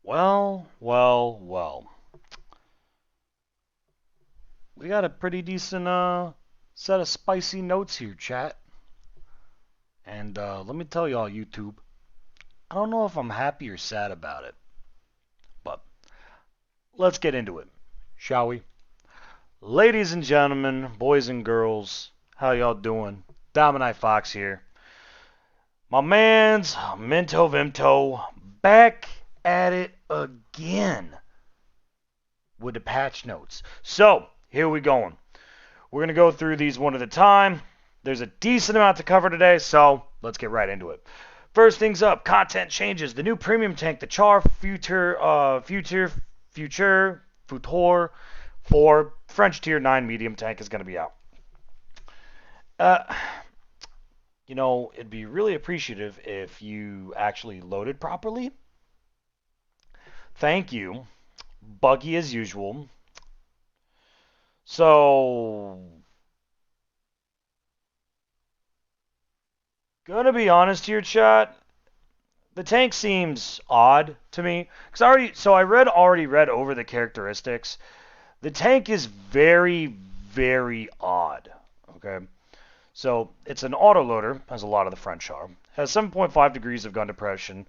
Well, well, well. We got a pretty decent set of spicy notes here, chat. And let me tell y'all, YouTube, I don't know if I'm happy or sad about it, but let's get into it, shall we? Ladies and gentlemen, boys and girls, how y'all doing? Domini Fox here. My man's Minto Vimto back at it again with the patch notes. So, here we going. We're going to go through these one at a time. There's a decent amount to cover today, so let's get right into it. First things up, content changes. The new premium tank, the Char Future 4 French Tier 9 medium tank is going to be out. Uh, it'd be really appreciative if you actually loaded properly. Thank you. Buggy as usual. So, gonna be honest here, chat. The tank seems odd to me because I already read over the characteristics. The tank is very, very odd. Okay, so it's an autoloader, as a lot of the French are. Has 7.5 degrees of gun depression,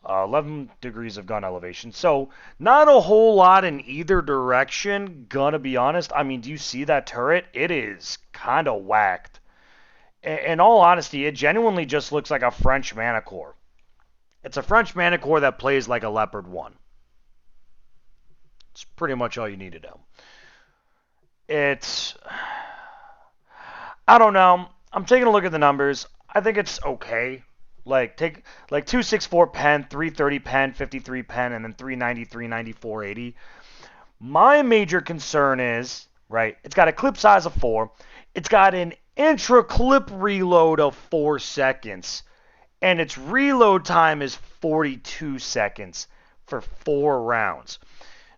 11 degrees of gun elevation. So not a whole lot in either direction. Gonna be honest. I mean, do you see that turret? It is kind of whacked. In all honesty, it genuinely just looks like a French Manicore. It's a French Manicore that plays like a Leopard 1. It's pretty much all you need to know. It's... I don't know. I'm taking a look at the numbers. I think it's okay. Take 264 pen, 330 pen, 53 pen, and then 390, 390, 480. My major concern is, right, it's got a clip size of 4. It's got an intra-clip reload of 4 seconds. And its reload time is 42 seconds for 4 rounds.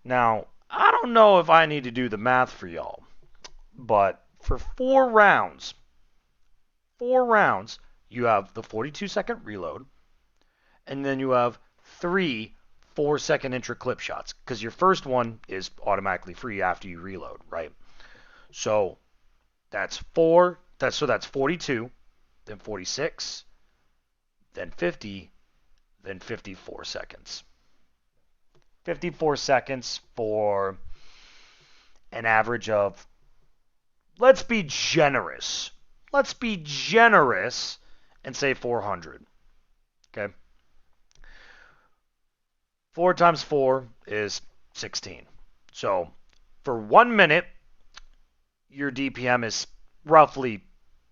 Now, I don't know if I need to do the math for y'all, but for 4 rounds, you have the 42-second reload, and then you have 3 4-second intra-clip shots, because your first one is automatically free after you reload, right? So that's 42, then 46, then 50, then 54 seconds. 54 seconds for an average of, let's be generous. Let's be generous and say 400. Okay? 4 times 4 is 16. So for 1 minute, your DPM is roughly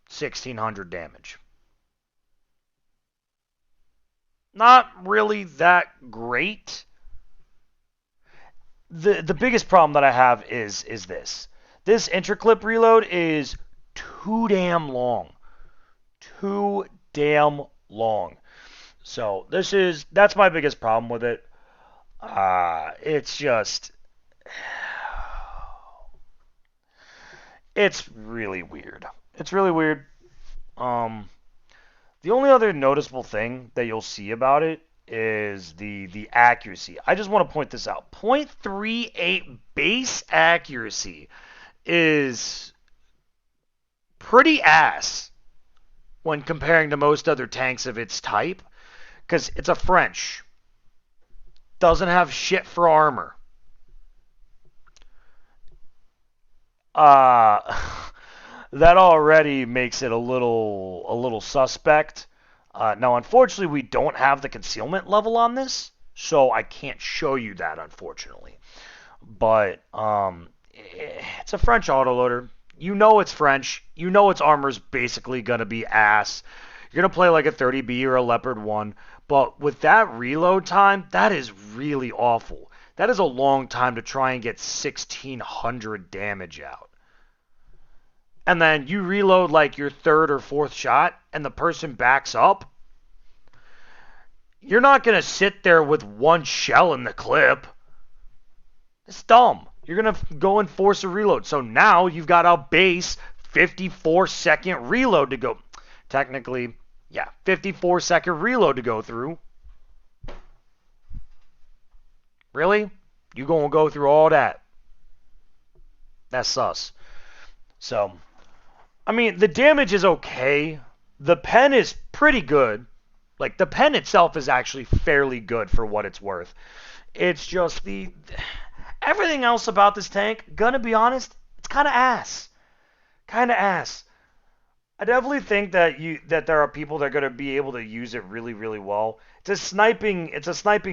1600 damage. Not really that great. The biggest problem that I have is this. This interclip reload is too damn long. Too damn long. So that's my biggest problem with it. It's just, it's really weird. It's really weird. The only other noticeable thing that you'll see about it is the accuracy. I just want to point this out. 0.38 base accuracy is pretty ass when comparing to most other tanks of its type, because it's a French. Doesn't have shit for armor. That already makes it a little suspect. Now, unfortunately, we don't have the concealment level on this, so I can't show you that, unfortunately. But it's a French autoloader. You know it's French. You know its armor's basically going to be ass. You're going to play like a 30B or a Leopard 1. But with that reload time, that is really awful. That is a long time to try and get 1600 damage out. And then you reload like your 3rd or 4th shot, and the person backs up. You're not going to sit there with 1 shell in the clip. It's dumb. You're going to go and force a reload. So now you've got a base 54-second reload to go. Technically, yeah, 54-second reload to go through. Really? You gonna go through all that? That's sus. So, I mean, the damage is okay. The pen is pretty good. Like, the pen itself is actually fairly good for what it's worth. It's just the everything else about this tank, gonna be honest, it's kind of ass. Kind of ass. I definitely think that there are people that are going to be able to use it really, really well. It's a sniping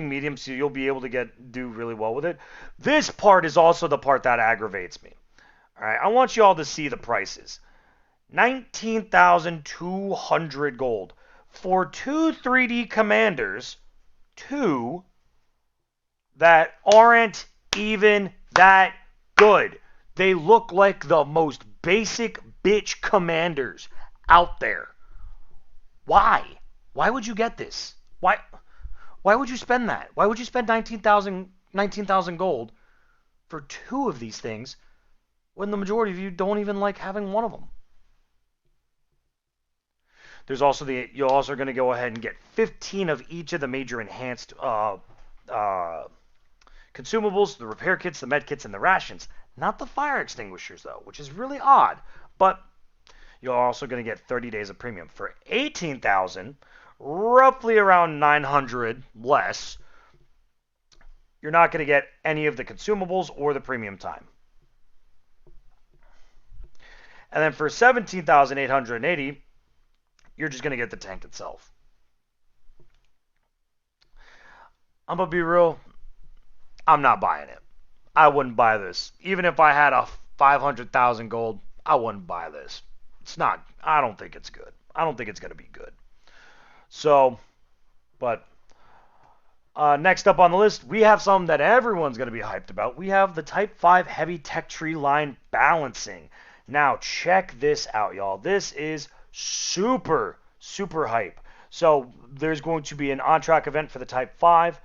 medium, so you'll be able to do really well with it. This part is also the part that aggravates me. All right, I want you all to see the prices. 19,200 gold for two 3D commanders, two that aren't even that good. They look like the most basic bitch commanders out there. Why? Why would you get this? Why would you spend that? Why would you spend 19,000 gold for two of these things when the majority of you don't even like having one of them? There's also you're also going to go ahead and get 15 of each of the major enhanced consumables, the repair kits, the med kits, and the rations. Not the fire extinguishers, though, which is really odd. But you're also going to get 30 days of premium. For 18,000, roughly around 900 less, you're not going to get any of the consumables or the premium time. And then for 17,880, you're just going to get the tank itself. I'm going to be real. I'm not buying it. I wouldn't buy this. Even if I had a 500,000 gold, I wouldn't buy this. It's not. I don't think it's good. I don't think it's going to be good. So, but next up on the list, we have something that everyone's going to be hyped about. We have the Type 5 Heavy Tech Tree Line Balancing. Now, check this out, y'all. This is super, super hype. So, there's going to be an on-track event for the Type 5.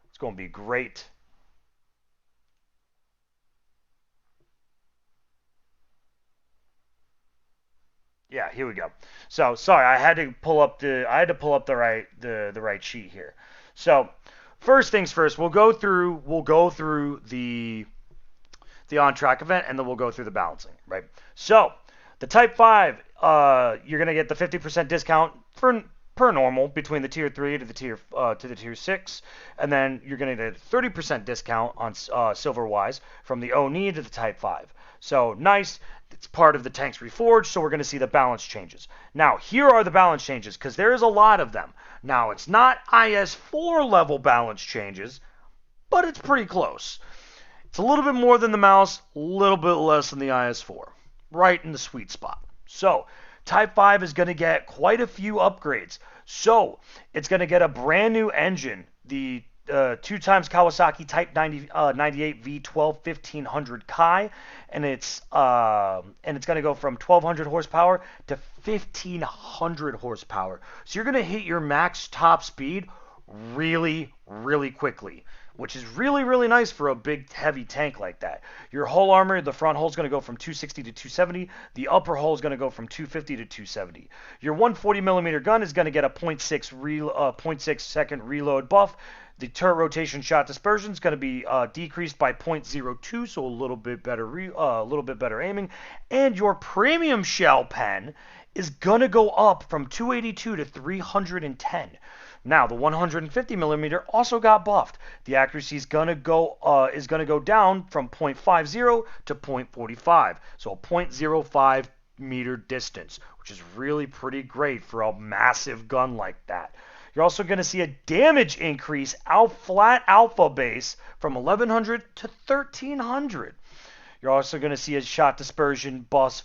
It's going to be great. Yeah, here we go. So sorry, I had to pull up the right sheet here. So first things first, we'll go through the on track event, and then we'll go through the balancing, right? So the Type 5, you're gonna get the 50% discount per normal between the tier 3 to the tier 6, and then you're gonna get a 30% discount on silver wise from the Oni to the Type 5. So nice. It's part of the tanks reforged, so we're going to see the balance changes. Now, here are the balance changes, because there is a lot of them. Now, it's not IS4 level balance changes, but it's pretty close. It's a little bit more than the mouse, a little bit less than the IS4. Right in the sweet spot. So, Type 5 is going to get quite a few upgrades. So, it's going to get a brand new engine, the 2x Kawasaki Type 98 V12 1500 Kai, and it's going to go from 1200 horsepower to 1500 horsepower. So you're going to hit your max top speed really, really quickly, which is really, really nice for a big, heavy tank like that. Your hull armor, the front hull is going to go from 260 to 270. The upper hull is going to go from 250 to 270. Your 140 millimeter gun is going to get a 0.6 second reload buff. The turret rotation shot dispersion is going to be decreased by 0.02, so a little bit better aiming. And your premium shell pen is going to go up from 282 to 310. Now, the 150 millimeter also got buffed. The accuracy is going to go down from 0.50 to 0.45, so a 0.05 meter distance, which is really pretty great for a massive gun like that. You're also going to see a damage increase flat alpha base from 1100 to 1300. You're also going to see a shot dispersion buff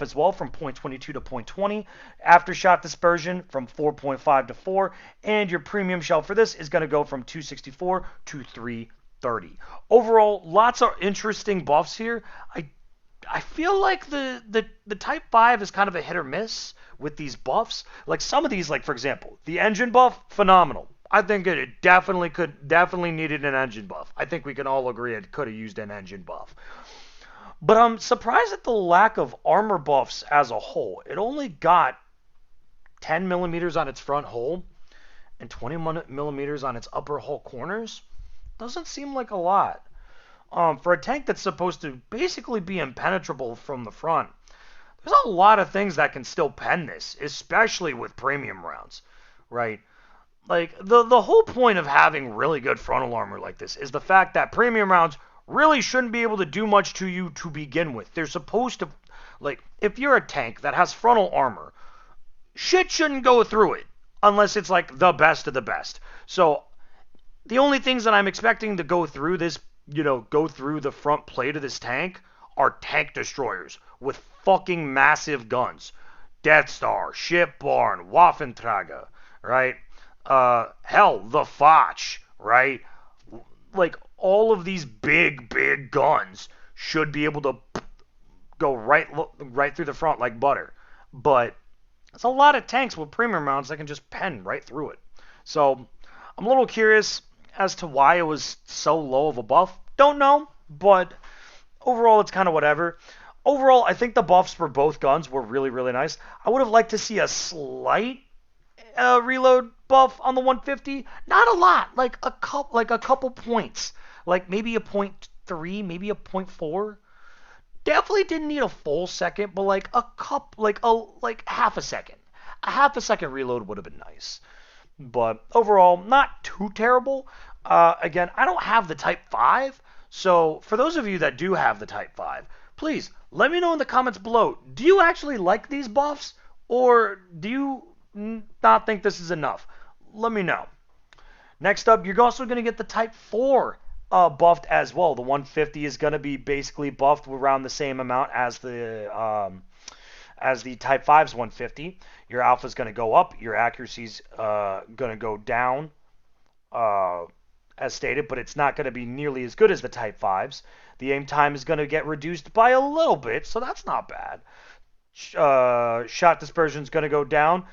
as well from 0.22 to 0.20. After shot dispersion from 4.5 to 4. And your premium shell for this is going to go from 264 to 330. Overall, lots of interesting buffs here. I feel like the Type 5 is kind of a hit or miss with these buffs. Like some of these, like for example, the engine buff, phenomenal. I think it definitely needed an engine buff. I think we can all agree it could have used an engine buff. But I'm surprised at the lack of armor buffs as a whole. It only got 10 millimeters on its front hull and 20 millimeters on its upper hull corners doesn't seem like a lot. For a tank that's supposed to basically be impenetrable from the front, there's a lot of things that can still pen this, especially with premium rounds, right? Like the whole point of having really good frontal armor like this is the fact that premium rounds really shouldn't be able to do much to you to begin with. They're supposed to, like, if you're a tank that has frontal armor, shit shouldn't go through it unless it's like the best of the best. So the only things that I'm expecting to go through this, go through the front plate of this tank are tank destroyers with fucking massive guns. Death Star, Shipborn, Waffentrager, right? Hell, the Foch, right? Like, all of these big guns should be able to go right through the front like butter. But it's a lot of tanks with premium rounds that can just pen right through it. So I'm a little curious as to why it was so low of a buff. Don't know, but overall it's kind of whatever. Overall, I think the buffs for both guns were really, really nice. I would have liked to see a slight reload buff on the 150. Not a lot, like a couple points, like maybe a 0.3, maybe a 0.4. Definitely didn't need a full second, but like half a second. A half a second reload would have been nice. But overall, not too terrible. Again, I don't have the Type 5, so for those of you that do have the Type 5, please let me know in the comments below. Do you actually like these buffs, or do you not think this is enough? Let me know. Next up, you're also going to get the Type 4 buffed as well. The 150 is going to be basically buffed around the same amount as the Type 5's 150. Your alpha is going to go up. Your accuracy's going to go down, as stated, but it's not going to be nearly as good as the Type 5's. The aim time is going to get reduced by a little bit, so that's not bad. Shot dispersion is going to go down.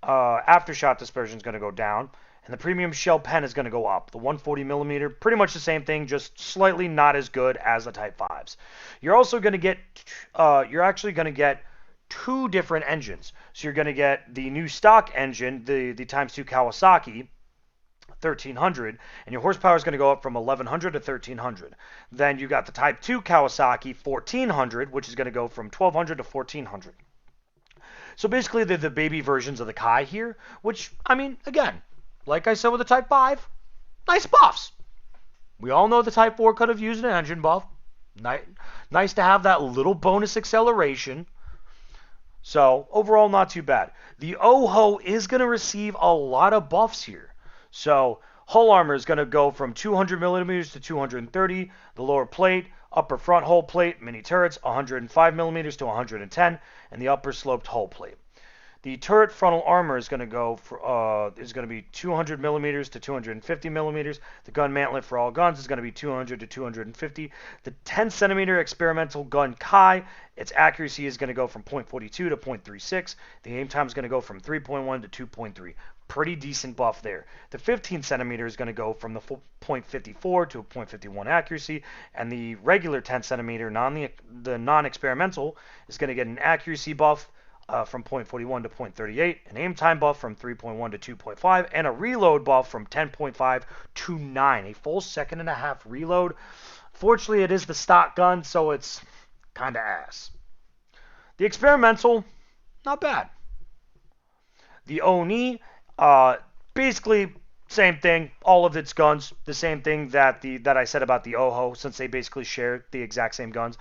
After shot dispersion is going to go down. And the premium shell pen is going to go up. The 140 millimeter, pretty much the same thing, just slightly not as good as the Type 5's. You're also going to get, you're actually going to get two different engines. So you're going to get the new stock engine, the ×2 Kawasaki 1300, and your horsepower is going to go up from 1100 to 1300. Then you got the Type 2 Kawasaki 1400, which is going to go from 1200 to 1400. So basically, they're the baby versions of the Kai here, which, I mean, again, like I said with the Type 5, nice buffs. We all know the Type 4 could have used an engine buff. Nice to have that little bonus acceleration. So, overall, not too bad. The OHO is going to receive a lot of buffs here. So, hull armor is going to go from 200 millimeters to 230. The lower plate, upper front hull plate, mini turrets, 105 millimeters to 110, and the upper sloped hull plate. The turret frontal armor is going to go is going to be 200 millimeters to 250 millimeters. The gun mantlet for all guns is going to be 200 to 250. The 10 centimeter experimental gun Kai, its accuracy is going to go from 0.42 to 0.36. The aim time is going to go from 3.1 to 2.3. Pretty decent buff there. The 15 centimeter is going to go from the 0.54 to a 0.51 accuracy, and the regular 10 centimeter the non-experimental is going to get an accuracy buff from 0.41 to 0.38, an aim time buff from 3.1 to 2.5, and a reload buff from 10.5 to 9. A full second and a half reload. Fortunately, it is the stock gun, so it's kind of ass. The experimental, not bad. The Oni, basically same thing. All of its guns, the same thing that I said about the OHO, since they basically share the exact same guns.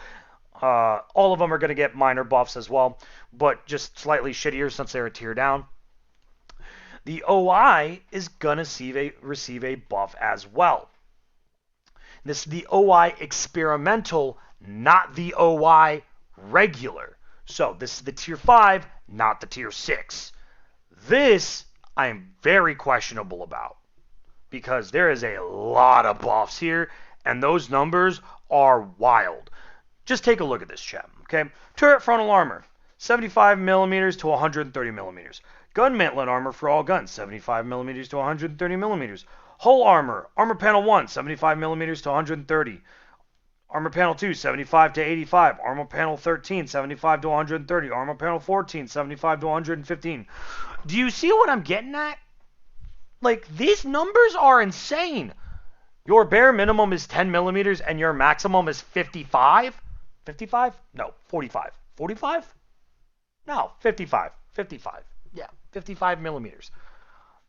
All of them are going to get minor buffs as well, but just slightly shittier since they're a tier down. The OI is going to receive a buff as well. This is the OI experimental, not the OI regular. So this is the tier 5, not the tier 6. This I am very questionable about, because there is a lot of buffs here, and those numbers are wild. Just take a look at this, chat, okay? Turret frontal armor, 75 millimeters to 130 millimeters. Gun mantlet armor for all guns, 75 millimeters to 130 millimeters. Hull armor, armor panel 1, 75 millimeters to 130. Armor panel 2, 75 to 85. Armor panel 13, 75 to 130. Armor panel 14, 75 to 115. Do you see what I'm getting at? Like, these numbers are insane. Your bare minimum is 10 millimeters and your maximum is 55? 55? No, 45. 45? No, 55. 55. Yeah, 55 millimeters.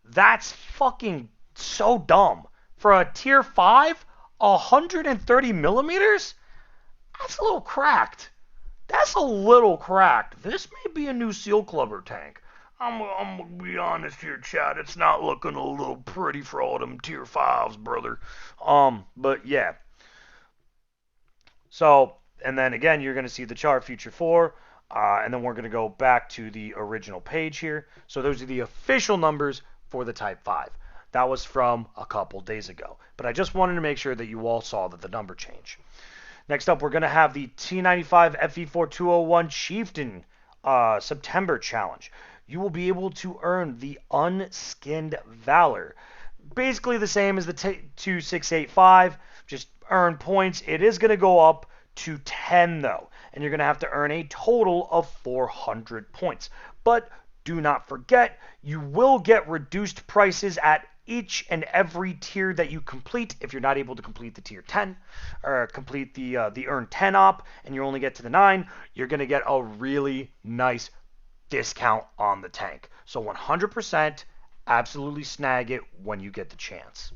That's fucking so dumb. For a tier 5, 130 millimeters? That's a little cracked. That's a little cracked. This may be a new Seal Clubber tank. I'm gonna be honest here, Chad. It's not looking a little pretty for all them tier 5s, brother. But yeah. So, and then again, you're gonna see the chart Future 4. And then we're going to go back to the original page here. So those are the official numbers for the Type 5. That was from a couple days ago. But I just wanted to make sure that you all saw that the number changed. Next up, we're going to have the T95 FE4201 Chieftain September Challenge. You will be able to earn the Unskinned Valor. Basically the same as the 2685. Just earn points. It is going to go up to 10 though, and you're going to have to earn a total of 400 points. But do not forget, you will get reduced prices at each and every tier that you complete. If you're not able to complete the tier 10 or complete the earn 10 op and you only get to the 9, you're going to get a really nice discount on the tank. So 100% absolutely snag it when you get the chance.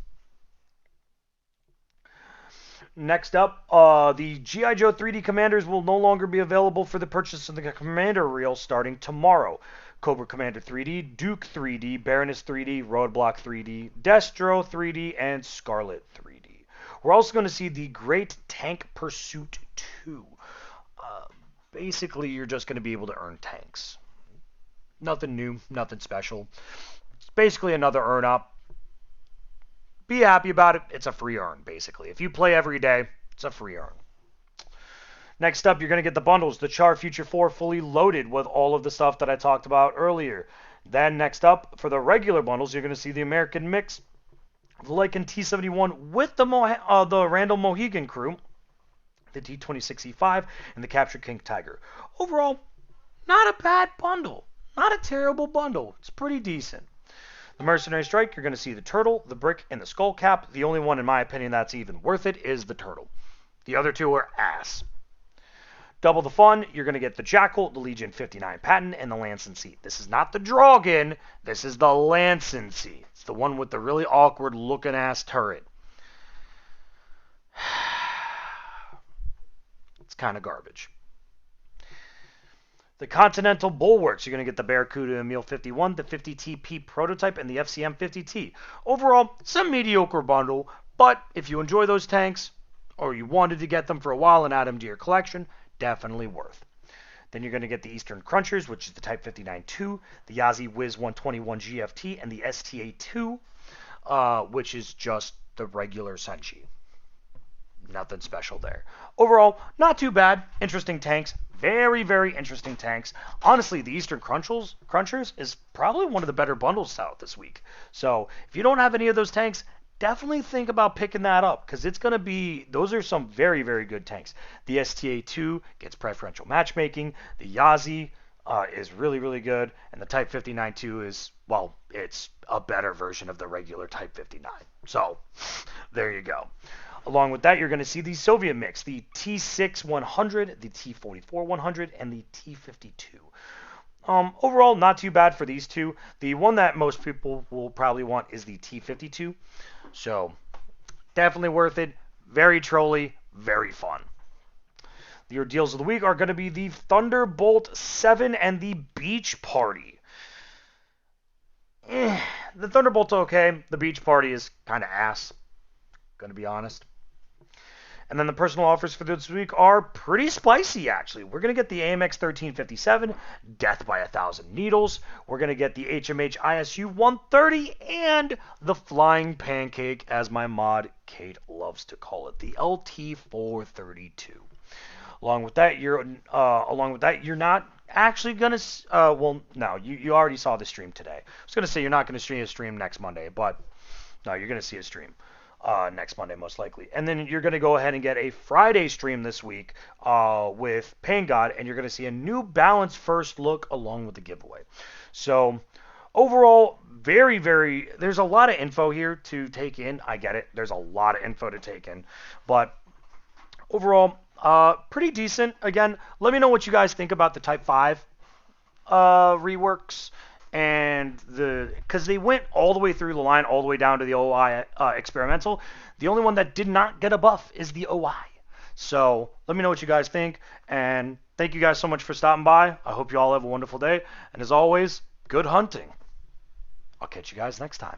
Next up, the G.I. Joe 3D Commanders will no longer be available for the purchase of the Commander Reel starting tomorrow. Cobra Commander 3D, Duke 3D, Baroness 3D, Roadblock 3D, Destro 3D, and Scarlet 3D. We're also going to see the Great Tank Pursuit 2. Basically, you're just going to be able to earn tanks. Nothing new, nothing special. It's basically another earn up. Be happy about it. It's a free earn, basically. If you play every day, it's a free earn. Next up, you're going to get the bundles. The Char Future 4 fully loaded with all of the stuff that I talked about earlier. Then next up, for the regular bundles, you're going to see the American Mix, the Lycan T71 with the Randall Mohegan crew, the T26E5, and the Capture King Tiger. Overall, not a bad bundle. Not a terrible bundle. It's pretty decent. The Mercenary Strike, you're going to see the Turtle, the Brick, and the Skull Cap. The only one, in my opinion, that's even worth it is the Turtle. The other two are ass. Double the fun, you're going to get the Jackal, the Legion 59 Patent, and the Lancency. This is not the Drogon, this is the Lancency. It's the one with the really awkward looking ass turret. It's kind of garbage. The Continental Bulwarks, you're going to get the Barracuda Emil 51, the 50TP prototype, and the FCM 50T. Overall, it's a mediocre bundle, but if you enjoy those tanks, or you wanted to get them for a while and add them to your collection, definitely worth. Then you're going to get the Eastern Crunchers, which is the Type 59-2, the Yazi Wiz 121 GFT, and the STA-2, which is just the regular Senshi. Nothing special there. Overall, not too bad. Interesting tanks. Very, very interesting tanks. Honestly, the Eastern Crunchers is probably one of the better bundles out this week. So if you don't have any of those tanks, definitely think about picking that up because it's going to be, those are some very, very good tanks. The STA-2 gets preferential matchmaking. The Yazi is really, really good. And the Type 59-2 is, well, it's a better version of the regular Type 59. So there you go. Along with that, you're going to see the Soviet mix, the T6-100, the T44-100, and the T52. Overall, not too bad for these two. The one that most people will probably want is the T52. So, definitely worth it. Very trolly, very fun. Your deals of the week are going to be the Thunderbolt 7 and the Beach Party. The Thunderbolt's okay. The Beach Party is kind of ass. Going to be honest. And then the personal offers for this week are pretty spicy, actually. We're going to get the AMX 1357, Death by 1,000 Needles. We're going to get the HMH ISU 130 and the Flying Pancake, as my mod Kate loves to call it, the LT 432. Along with that, you're not actually going to... well, no, you already saw the stream today. I was going to say you're not going to see a stream next Monday, but no, you're going to see a stream. Next Monday, most likely. And then you're going to go ahead and get a Friday stream this week with Pain God, and you're going to see a New Balance first look along with the giveaway. So overall, there's a lot of info here to take in. I get it. There's a lot of info to take in. But overall, pretty decent. Again, let me know what you guys think about the Type 5 reworks and because they went all the way through the line, all the way down to the OI experimental. The only one that did not get a buff is the OI. So let me know what you guys think, and thank you guys so much for stopping by. I hope you all have a wonderful day, and as always, good hunting. I'll catch you guys next time.